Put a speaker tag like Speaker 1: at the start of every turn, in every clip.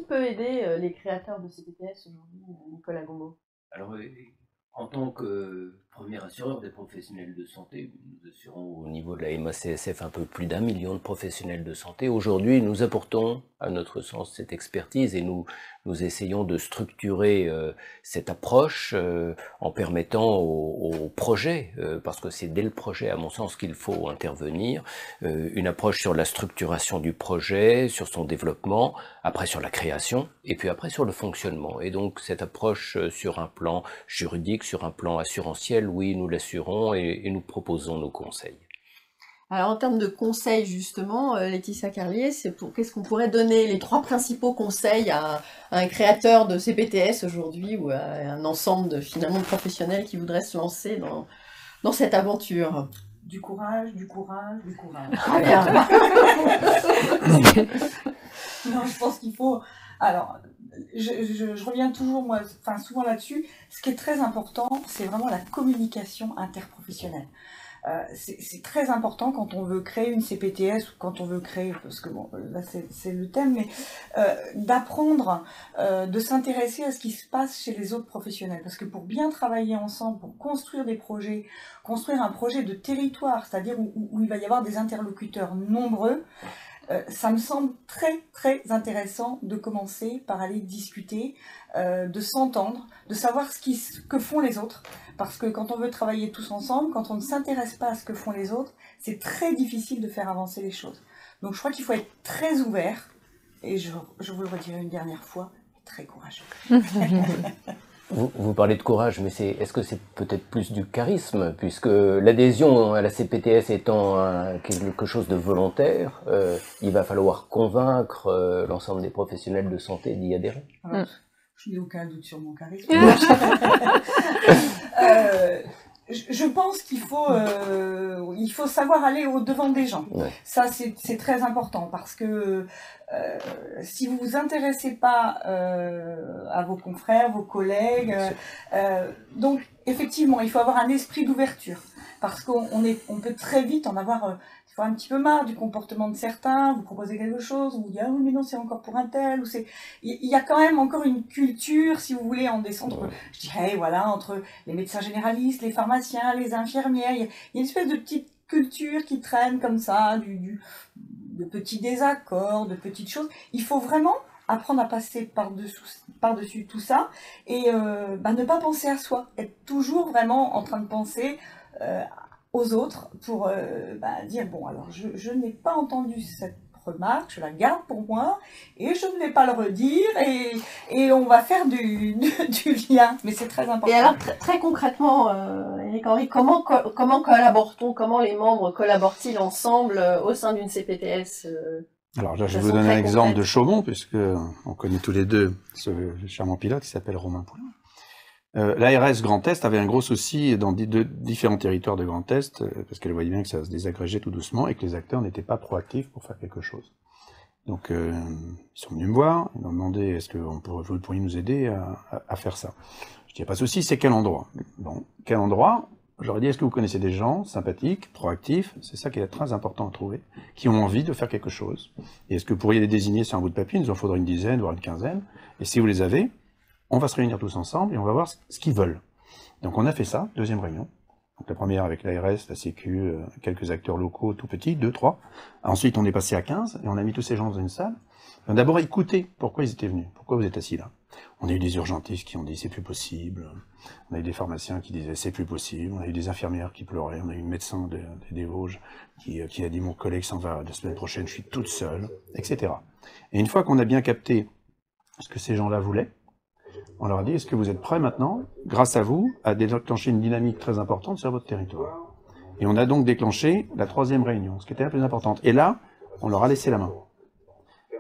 Speaker 1: peut aider les créateurs de CPTS aujourd'hui, Nicolas Gombaud?
Speaker 2: Alors, en tant que premier assureur des professionnels de santé, nous assurons au niveau de la MACSF un peu plus d'1 million de professionnels de santé. Aujourd'hui, nous apportons, à notre sens, cette expertise et nous essayons de structurer cette approche en permettant au projet, parce que c'est dès le projet, à mon sens, qu'il faut intervenir, une approche sur la structuration du projet, sur son développement, après sur la création, et puis après sur le fonctionnement. Et donc cette approche sur un plan juridique, sur un plan assurantiel, oui, nous l'assurons et nous proposons nos conseils.
Speaker 1: Alors en termes de conseils justement, Laetitia Carlier, qu'est-ce qu'on pourrait donner les 3 principaux conseils à un créateur de CPTS aujourd'hui ou à un ensemble de professionnels qui voudraient se lancer dans cette aventure?
Speaker 3: Du courage, du courage, du courage.
Speaker 1: Très bien.
Speaker 3: Non, je pense qu'il faut... Alors, je reviens toujours, souvent là-dessus. Ce qui est très important, c'est vraiment la communication interprofessionnelle. C'est très important quand on veut créer une CPTS ou quand on veut créer, parce que bon, là c'est le thème, mais d'apprendre, de s'intéresser à ce qui se passe chez les autres professionnels. Parce que pour bien travailler ensemble, pour construire des projets, construire un projet de territoire, c'est-à-dire où il va y avoir des interlocuteurs nombreux, ça me semble très très intéressant de commencer par aller discuter, de s'entendre, de savoir que font les autres. Parce que quand on veut travailler tous ensemble, quand on ne s'intéresse pas à ce que font les autres, c'est très difficile de faire avancer les choses. Donc je crois qu'il faut être très ouvert, et je vous le redirai une dernière fois, très courageux.
Speaker 2: Vous parlez de courage, mais est-ce que c'est peut-être plus du charisme, puisque l'adhésion à la CPTS étant quelque chose de volontaire, il va falloir convaincre l'ensemble des professionnels de santé d'y adhérer.
Speaker 3: Alors, je n'ai aucun doute sur mon charisme. Je pense qu'il faut savoir aller au-devant des gens. Ouais. Ça, c'est très important parce que si vous vous intéressez pas à vos confrères, vos collègues, donc effectivement, il faut avoir un esprit d'ouverture parce qu'on peut très vite en avoir un petit peu marre du comportement de certains, vous proposez quelque chose, vous dites ah oui mais non c'est encore pour un tel, ou il y a quand même encore une culture, si vous voulez, en descendre, je dirais voilà, entre les médecins généralistes, les pharmaciens, les infirmières, il y a une espèce de petite culture qui traîne comme ça, de petits désaccords, de petites choses. Il faut vraiment apprendre à passer par-dessus tout ça et ne pas penser à soi, être toujours vraiment en train de penser aux autres pour dire bon alors je n'ai pas entendu cette remarque, je la garde pour moi et je ne vais pas le redire et on va faire du lien, mais c'est très important.
Speaker 1: Et alors très concrètement, Éric Henry, comment collabore-t-on, comment les membres collaborent-ils ensemble au sein d'une CPTS
Speaker 4: Alors là je vais vous donner un exemple de Chaumont puisque on connaît tous les deux ce charmant pilote qui s'appelle Romain Poulain. L'ARS Grand Est avait un gros souci dans différents territoires de Grand Est, parce qu'elle voyait bien que ça se désagrégeait tout doucement et que les acteurs n'étaient pas proactifs pour faire quelque chose. Donc ils sont venus me voir, ils m'ont demandé est-ce que vous pourriez nous aider à faire ça. Je dis pas de souci, c'est quel endroit? Bon, quel endroit? Je leur ai dit est-ce que vous connaissez des gens sympathiques, proactifs, c'est ça qui est très important à trouver, qui ont envie de faire quelque chose. Et est-ce que vous pourriez les désigner sur un bout de papier? Il nous en faudrait une dizaine, voire une quinzaine. Et si vous les avez, on va se réunir tous ensemble et on va voir ce qu'ils veulent. Donc on a fait ça, deuxième réunion. Donc la première avec l'ARS, la Sécu, quelques acteurs locaux tout petits, 2, 3. Ensuite on est passé à 15 et on a mis tous ces gens dans une salle. On a d'abord écouté pourquoi ils étaient venus, pourquoi vous êtes assis là. On a eu des urgentistes qui ont dit c'est plus possible. On a eu des pharmaciens qui disaient c'est plus possible. On a eu des infirmières qui pleuraient. On a eu une médecin des Vosges qui a dit mon collègue s'en va la semaine prochaine, je suis toute seule, etc. Et une fois qu'on a bien capté ce que ces gens-là voulaient, on leur a dit, est-ce que vous êtes prêts maintenant, grâce à vous, à déclencher une dynamique très importante sur votre territoire? Et on a donc déclenché la troisième réunion, ce qui était la plus importante. Et là, on leur a laissé la main.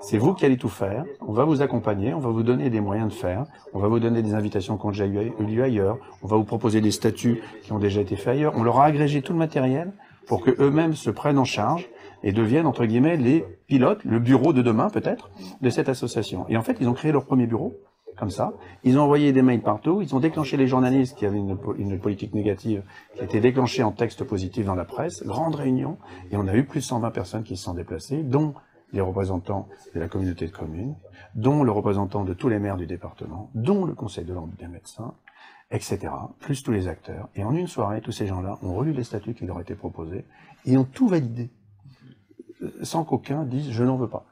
Speaker 4: C'est vous qui allez tout faire, on va vous accompagner, on va vous donner des moyens de faire, on va vous donner des invitations qui ont déjà eu lieu ailleurs, on va vous proposer des statuts qui ont déjà été faits ailleurs. On leur a agrégé tout le matériel pour que eux-mêmes se prennent en charge et deviennent, entre guillemets, les pilotes, le bureau de demain peut-être, de cette association. Et en fait, ils ont créé leur premier bureau, comme ça. Ils ont envoyé des mails partout, ils ont déclenché les journalistes qui avaient une politique négative, qui était déclenchée en texte positif dans la presse, grande réunion, et on a eu plus de 120 personnes qui se sont déplacées, dont les représentants de la communauté de communes, dont le représentant de tous les maires du département, dont le conseil de l'ordre des médecins, etc., plus tous les acteurs. Et en une soirée, tous ces gens-là ont relu les statuts qui leur étaient proposés et ont tout validé, sans qu'aucun dise « je n'en veux pas ».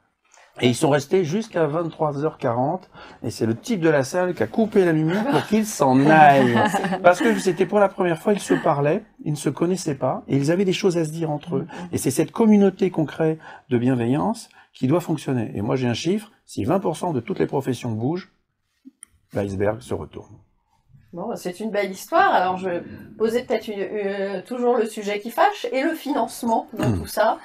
Speaker 4: Et ils sont restés jusqu'à 23h40, et c'est le type de la salle qui a coupé la lumière pour qu'ils s'en aillent. Parce que c'était pour la première fois, ils se parlaient, ils ne se connaissaient pas, et ils avaient des choses à se dire entre eux. Et c'est cette communauté qu'on crée de bienveillance qui doit fonctionner. Et moi j'ai un chiffre, si 20% de toutes les professions bougent, l'iceberg se retourne.
Speaker 1: Bon, c'est une belle histoire. Alors, je posais peut-être toujours le sujet qui fâche et le financement dans tout ça.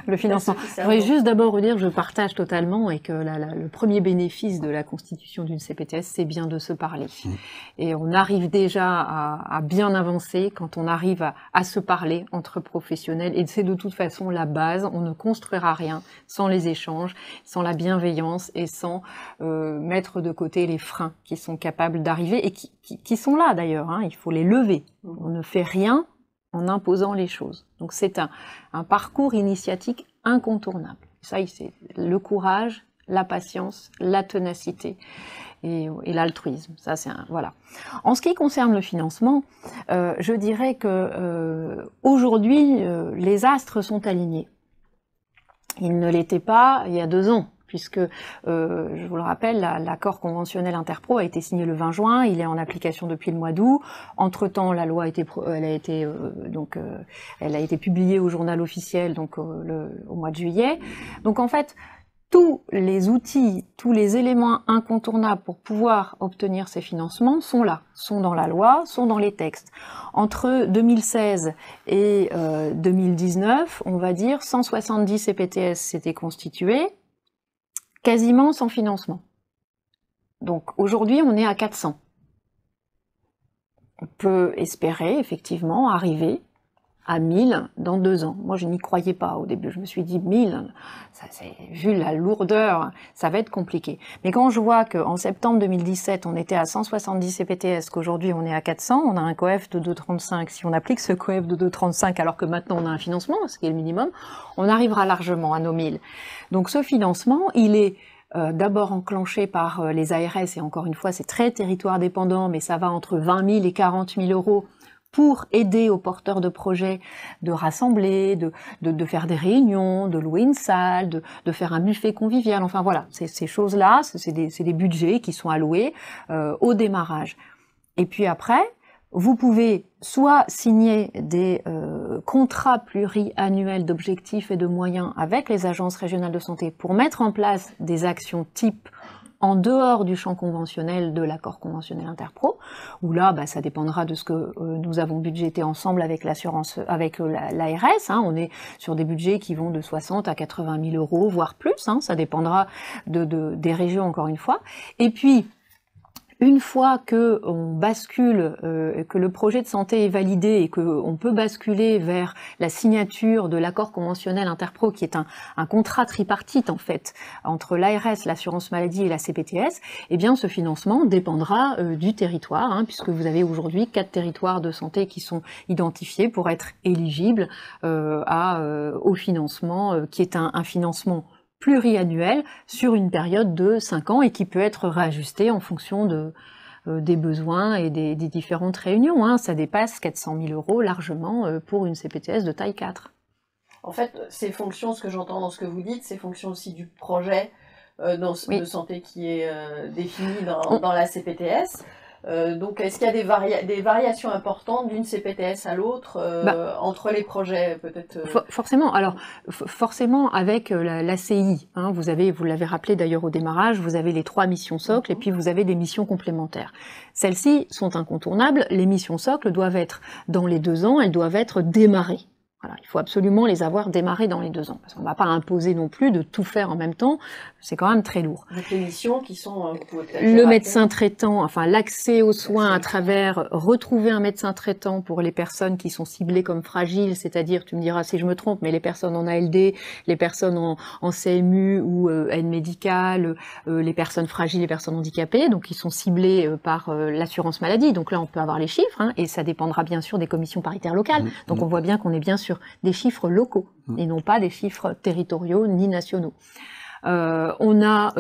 Speaker 5: Le financement. Je voudrais juste d'abord redire que je partage totalement et que le premier bénéfice de la constitution d'une CPTS, c'est bien de se parler. Et on arrive déjà à bien avancer quand on arrive à se parler entre professionnels. Et c'est de toute façon la base. On ne construira rien sans les échanges, sans la bienveillance et sans mettre de côté les freins qui sont capables d'arriver et qui sont là d'ailleurs. Hein, il faut les lever. On ne fait rien en imposant les choses. Donc c'est un parcours initiatique incontournable. Ça, c'est le courage, la patience, la ténacité et l'altruisme. Ça, c'est voilà. En ce qui concerne le financement, je dirais que aujourd'hui, les astres sont alignés. Ils ne l'étaient pas il y a 2 ans. Puisque, je vous le rappelle, l'accord conventionnel interpro a été signé le 20 juin, il est en application depuis le mois d'août. Entre-temps, la loi elle a été publiée au journal officiel donc au mois de juillet. Donc en fait, tous les outils, tous les éléments incontournables pour pouvoir obtenir ces financements sont là, sont dans la loi, sont dans les textes. Entre 2016 et 2019, on va dire 170 CPTS s'étaient constitués, quasiment sans financement. Donc aujourd'hui, on est à 400. On peut espérer effectivement arriver à 1000 dans 2 ans. Moi, je n'y croyais pas au début. Je me suis dit 1000, vu la lourdeur, ça va être compliqué. Mais quand je vois qu'en septembre 2017, on était à 170 CPTS, qu'aujourd'hui on est à 400, on a un coef de 2,35. Si on applique ce coef de 2,35 alors que maintenant on a un financement, ce qui est le minimum, on arrivera largement à nos 1000. Donc ce financement, il est d'abord enclenché par les ARS, et encore une fois, c'est très territoire dépendant, mais ça va entre 20 000 et 40 000 euros pour aider aux porteurs de projets de rassembler, de faire des réunions, de louer une salle, de faire un buffet convivial. Enfin voilà, ces choses-là, c'est des budgets qui sont alloués au démarrage. Et puis après, vous pouvez soit signer des contrats pluriannuels d'objectifs et de moyens avec les agences régionales de santé pour mettre en place des actions type en dehors du champ conventionnel de l'accord conventionnel interpro, où là, ça dépendra de ce que nous avons budgété ensemble avec l'assurance, avec l'ARS. Hein, on est sur des budgets qui vont de 60 à 80 000 euros, voire plus. Hein, ça dépendra des régions, encore une fois. Et puis, une fois que on bascule, que le projet de santé est validé et que on peut basculer vers la signature de l'accord conventionnel interpro, qui est un contrat tripartite en fait entre l'ARS, l'assurance maladie et la CPTS, eh bien ce financement dépendra du territoire, hein, puisque vous avez aujourd'hui 4 territoires de santé qui sont identifiés pour être éligibles au financement, qui est un financement pluriannuel sur une période de 5 ans et qui peut être réajusté en fonction des besoins et des différentes réunions. Hein. Ça dépasse 400 000 euros largement pour une CPTS de taille 4.
Speaker 1: En fait, ces fonctions, ce que j'entends dans ce que vous dites, c'est fonction aussi du projet de santé qui est défini dans la CPTS. Donc, est-ce qu'il y a des variations importantes d'une CPTS à l'autre entre les projets, peut-être
Speaker 5: Forcément. Alors, forcément, avec l'ACI, hein, vous l'avez rappelé d'ailleurs au démarrage, vous avez les 3 missions socles et puis vous avez des missions complémentaires. Celles-ci sont incontournables. Les missions socles doivent être dans les 2 ans, elles doivent être démarrées. Voilà, il faut absolument les avoir démarrées dans les 2 ans, parce qu'on ne va pas imposer non plus de tout faire en même temps, c'est quand même très lourd.
Speaker 1: Donc les missions qui sont...
Speaker 5: le médecin traitant, enfin l'accès aux soins à travers retrouver un médecin traitant pour les personnes qui sont ciblées comme fragiles, c'est-à-dire, tu me diras si je me trompe, mais les personnes en ALD, les personnes en CMU ou aide médicale, les personnes fragiles, les personnes handicapées, donc qui sont ciblées par l'assurance maladie. Donc là, on peut avoir les chiffres, hein, et ça dépendra bien sûr des commissions paritaires locales. Donc on voit bien qu'on est bien sûr sur des chiffres locaux et non pas des chiffres territoriaux ni nationaux. On a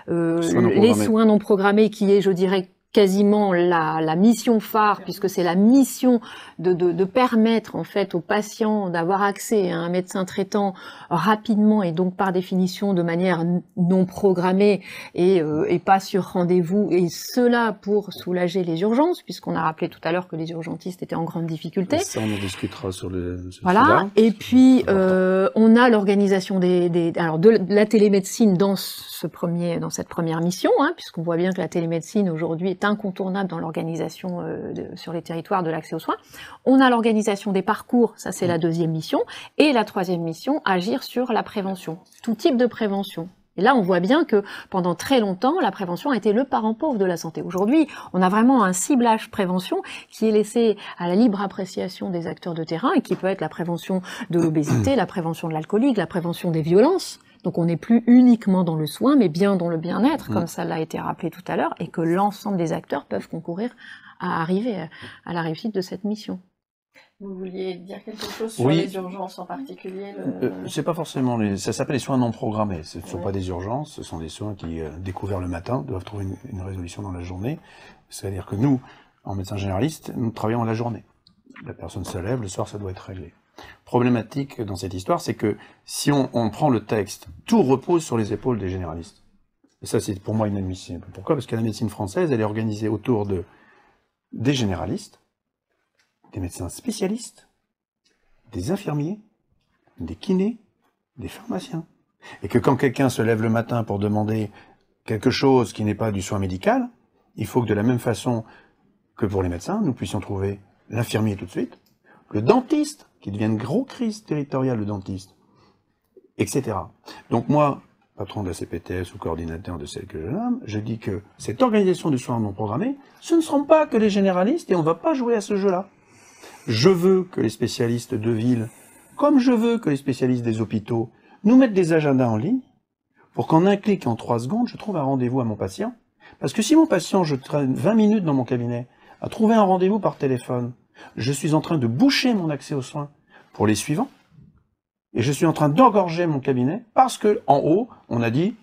Speaker 5: les soins non programmés qui est, je dirais, quasiment la mission phare, puisque c'est la mission de permettre en fait aux patients d'avoir accès à un médecin traitant rapidement et donc par définition de manière non programmée et pas sur rendez-vous, et cela pour soulager les urgences, puisqu'on a rappelé tout à l'heure que les urgentistes étaient en grande difficulté.
Speaker 4: Ça, on en discutera sur le
Speaker 5: voilà. Et puis on a l'organisation alors de la télémédecine dans cette première mission, hein, puisqu'on voit bien que la télémédecine aujourd'hui est incontournable dans l'organisation sur les territoires de l'accès aux soins. On a l'organisation des parcours, ça c'est la deuxième mission, et la troisième mission, agir sur la prévention, tout type de prévention. Et là, on voit bien que pendant très longtemps, la prévention a été le parent pauvre de la santé. Aujourd'hui, on a vraiment un ciblage prévention qui est laissé à la libre appréciation des acteurs de terrain et qui peut être la prévention de l'obésité, la prévention de l'alcoolique, la prévention des violences. Donc on n'est plus uniquement dans le soin, mais bien dans le bien-être, comme ça l'a été rappelé tout à l'heure, et que l'ensemble des acteurs peuvent concourir à arriver à la réussite de cette mission.
Speaker 1: Vous vouliez dire quelque chose sur les urgences en particulier
Speaker 4: C'est pas forcément ça s'appelle les soins non programmés. Ce ne sont pas des urgences, ce sont des soins qui, découverts le matin, doivent trouver une résolution dans la journée. C'est-à-dire que nous, en médecin généraliste, nous travaillons la journée. La personne se lève, le soir ça doit être réglé. Problématique dans cette histoire, c'est que si on prend le texte, tout repose sur les épaules des généralistes. Et ça, c'est pour moi inadmissible. Pourquoi? Parce que la médecine française, elle est organisée autour des généralistes, des médecins spécialistes, des infirmiers, des kinés, des pharmaciens. Et que quand quelqu'un se lève le matin pour demander quelque chose qui n'est pas du soin médical, il faut que de la même façon que pour les médecins, nous puissions trouver l'infirmier tout de suite, le dentiste, qui devient une grosse crise territoriale, le dentiste, etc. Donc moi, patron de la CPTS ou coordinateur de celle que je nomme, je dis que cette organisation du soin non programmé, ce ne seront pas que les généralistes et on ne va pas jouer à ce jeu-là. Je veux que les spécialistes de ville, comme je veux que les spécialistes des hôpitaux, nous mettent des agendas en ligne pour qu'en un clic, en 3 secondes, je trouve un rendez-vous à mon patient. Parce que si mon patient, je traîne 20 minutes dans mon cabinet à trouver un rendez-vous par téléphone, je suis en train de boucher mon accès aux soins pour les suivants, et je suis en train d'engorger mon cabinet parce que en haut, on a dit,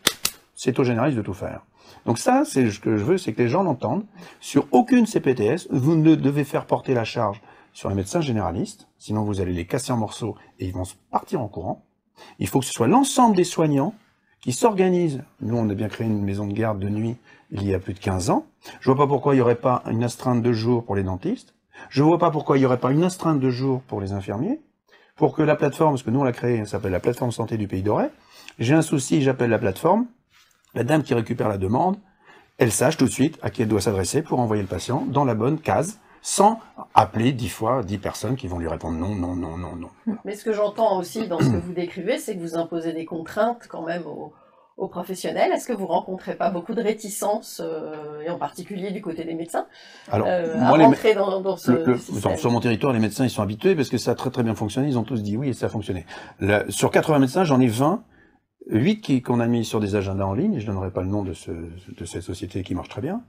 Speaker 4: c'est aux généralistes de tout faire. Donc ça, c'est ce que je veux, c'est que les gens l'entendent. Sur aucune CPTS, vous ne devez faire porter la charge sur les médecins généralistes, sinon vous allez les casser en morceaux et ils vont partir en courant. Il faut que ce soit l'ensemble des soignants qui s'organisent. Nous, on a bien créé une maison de garde de nuit il y a plus de 15 ans. Je vois pas pourquoi il n'y aurait pas une astreinte de jour pour les dentistes. Je vois pas pourquoi il n'y aurait pas une astreinte de jour pour les infirmiers. Pour que la plateforme, parce que nous on l'a créée, elle s'appelle la plateforme santé du Pays Doré. J'ai un souci, j'appelle la plateforme. La dame qui récupère la demande, elle sache tout de suite à qui elle doit s'adresser pour envoyer le patient dans la bonne case, sans appeler 10 fois 10 personnes qui vont lui répondre non, non, non, non, non.
Speaker 1: Mais ce que j'entends aussi dans ce que vous décrivez, c'est que vous imposez des contraintes quand même aux professionnels. Est-ce que vous rencontrez pas beaucoup de réticences, et en particulier du côté des médecins,
Speaker 4: alors,
Speaker 1: à rentrer dans ce système?
Speaker 4: Sur mon territoire, les médecins ils sont habitués parce que ça a très très bien fonctionné, ils ont tous dit oui et ça a fonctionné. Sur 80 médecins, j'en ai 8 qu'on a mis sur des agendas en ligne, et je donnerai pas le nom de cette société qui marche très bien.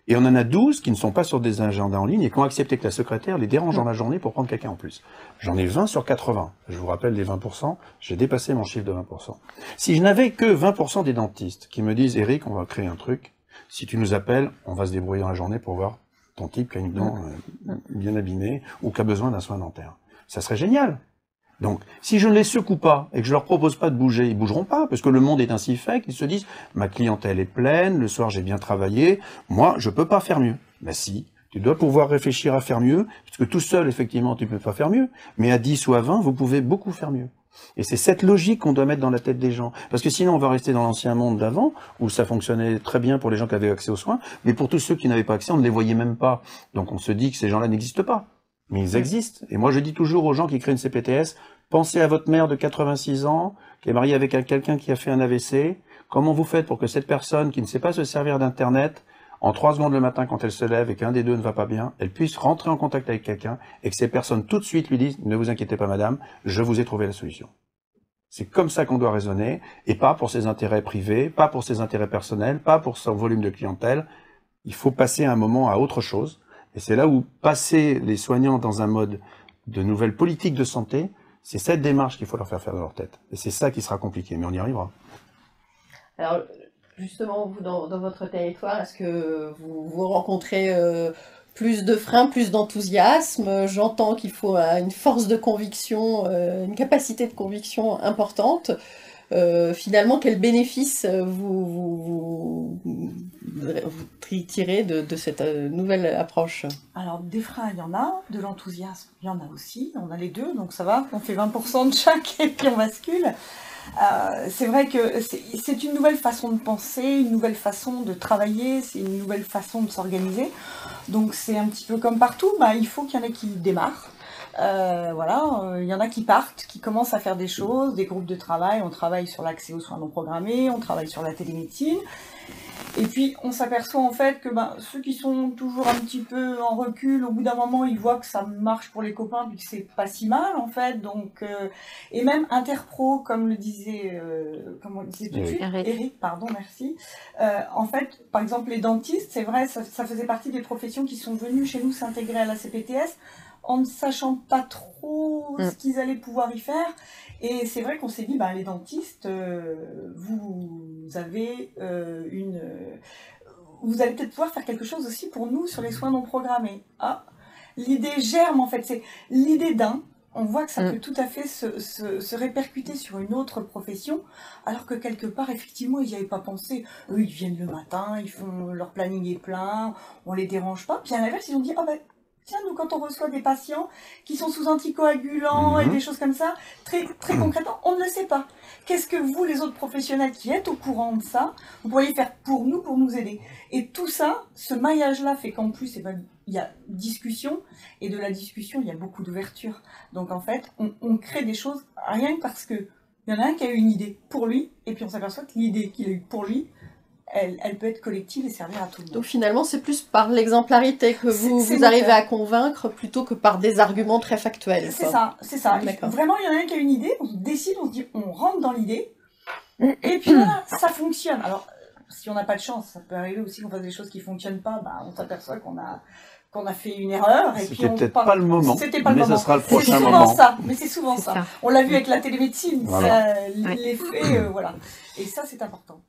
Speaker 4: Et on en a 12 qui ne sont pas sur des agendas en ligne et qui ont accepté que la secrétaire les dérange dans la journée pour prendre quelqu'un en plus. J'en ai 20 sur 80. Je vous rappelle les 20%, j'ai dépassé mon chiffre de 20%. Si je n'avais que 20% des dentistes qui me disent « Eric, on va créer un truc, si tu nous appelles, on va se débrouiller dans la journée pour voir ton type qui a une dent bien abîmée ou qui a besoin d'un soin dentaire. » Ça serait génial. Donc, si je ne les secoue pas et que je leur propose pas de bouger, ils bougeront pas, parce que le monde est ainsi fait qu'ils se disent « Ma clientèle est pleine, le soir j'ai bien travaillé, moi je peux pas faire mieux. » Ben si, tu dois pouvoir réfléchir à faire mieux, parce que tout seul, effectivement, tu peux pas faire mieux, mais à 10 ou à 20, vous pouvez beaucoup faire mieux. Et c'est cette logique qu'on doit mettre dans la tête des gens. Parce que sinon, on va rester dans l'ancien monde d'avant, où ça fonctionnait très bien pour les gens qui avaient accès aux soins, mais pour tous ceux qui n'avaient pas accès, on ne les voyait même pas. Donc on se dit que ces gens-là n'existent pas. Mais ils existent. Et moi, je dis toujours aux gens qui créent une CPTS, pensez à votre mère de 86 ans, qui est mariée avec quelqu'un qui a fait un AVC. Comment vous faites pour que cette personne qui ne sait pas se servir d'Internet, en 3 secondes le matin quand elle se lève et qu'un des deux ne va pas bien, elle puisse rentrer en contact avec quelqu'un et que ces personnes tout de suite lui disent « Ne vous inquiétez pas madame, je vous ai trouvé la solution ». C'est comme ça qu'on doit raisonner, et pas pour ses intérêts privés, pas pour ses intérêts personnels, pas pour son volume de clientèle. Il faut passer un moment à autre chose. Et c'est là où passer les soignants dans un mode de nouvelle politique de santé, C'est cette démarche qu'il faut leur faire dans leur tête. Et c'est ça qui sera compliqué, mais on y arrivera.
Speaker 1: Alors, justement, vous, dans votre territoire, est-ce que vous rencontrez plus de freins, plus d'enthousiasme? J'entends qu'il faut une force de conviction, une capacité de conviction importante. Finalement, quel bénéfice vous tirez de cette nouvelle approche?
Speaker 3: Alors, des freins, il y en a, de l'enthousiasme, il y en a aussi, on a les deux, donc ça va, on fait 20% de chaque et puis on bascule. C'est vrai que c'est une nouvelle façon de penser, une nouvelle façon de travailler, c'est une nouvelle façon de s'organiser. Donc c'est un petit peu comme partout, il faut qu'il y en ait qui démarrent. Il y en a qui partent, qui commencent à faire des choses, des groupes de travail, on travaille sur l'accès aux soins non programmés, on travaille sur la télémédecine. Et puis on s'aperçoit en fait que ceux qui sont toujours un petit peu en recul, au bout d'un moment ils voient que ça marche pour les copains puis que c'est pas si mal en fait. Donc et même interpro comme le disait comme on le disait tout de suite, Eric, pardon, merci. En fait, par exemple les dentistes, c'est vrai, ça faisait partie des professions qui sont venues chez nous s'intégrer à la CPTS en ne sachant pas trop ce qu'ils allaient pouvoir y faire. Et c'est vrai qu'on s'est dit, les dentistes, vous avez vous allez peut-être pouvoir faire quelque chose aussi pour nous sur les soins non programmés. L'idée germe en fait, c'est l'idée d'un. On voit que ça peut tout à fait se répercuter sur une autre profession, alors que quelque part, effectivement, ils n'y avaient pas pensé. Eux, ils viennent le matin, ils font leur planning est plein, on les dérange pas. Puis à l'inverse, ils ont dit, tiens, nous, quand on reçoit des patients qui sont sous anticoagulants et des choses comme ça, très concrètement, on ne le sait pas. Qu'est-ce que vous, les autres professionnels qui êtes au courant de ça, vous pourriez faire pour nous aider? Et tout ça, ce maillage-là fait qu'en plus, il y a discussion, et de la discussion, il y a beaucoup d'ouverture. Donc en fait, on crée des choses rien que parce que il y en a un qui a eu une idée pour lui, et puis on s'aperçoit que l'idée qu'il a eue pour lui, elle peut être collective et servir à tout le monde.
Speaker 1: Donc finalement, c'est plus par l'exemplarité que vous arrivez à convaincre plutôt que par des arguments très factuels.
Speaker 3: C'est ça. Vraiment, il y en a un qui a une idée, on décide, on se dit, on rentre dans l'idée, et puis voilà, ça fonctionne. Alors, si on n'a pas de chance, ça peut arriver aussi qu'on fasse des choses qui ne fonctionnent pas, on s'aperçoit qu'on a fait une erreur.
Speaker 4: C'était peut-être pas le moment, mais
Speaker 3: ce
Speaker 4: sera le prochain moment.
Speaker 3: C'est souvent ça. On l'a vu avec la télémédecine,
Speaker 4: voilà.
Speaker 3: l'effet, voilà. Et ça, c'est important.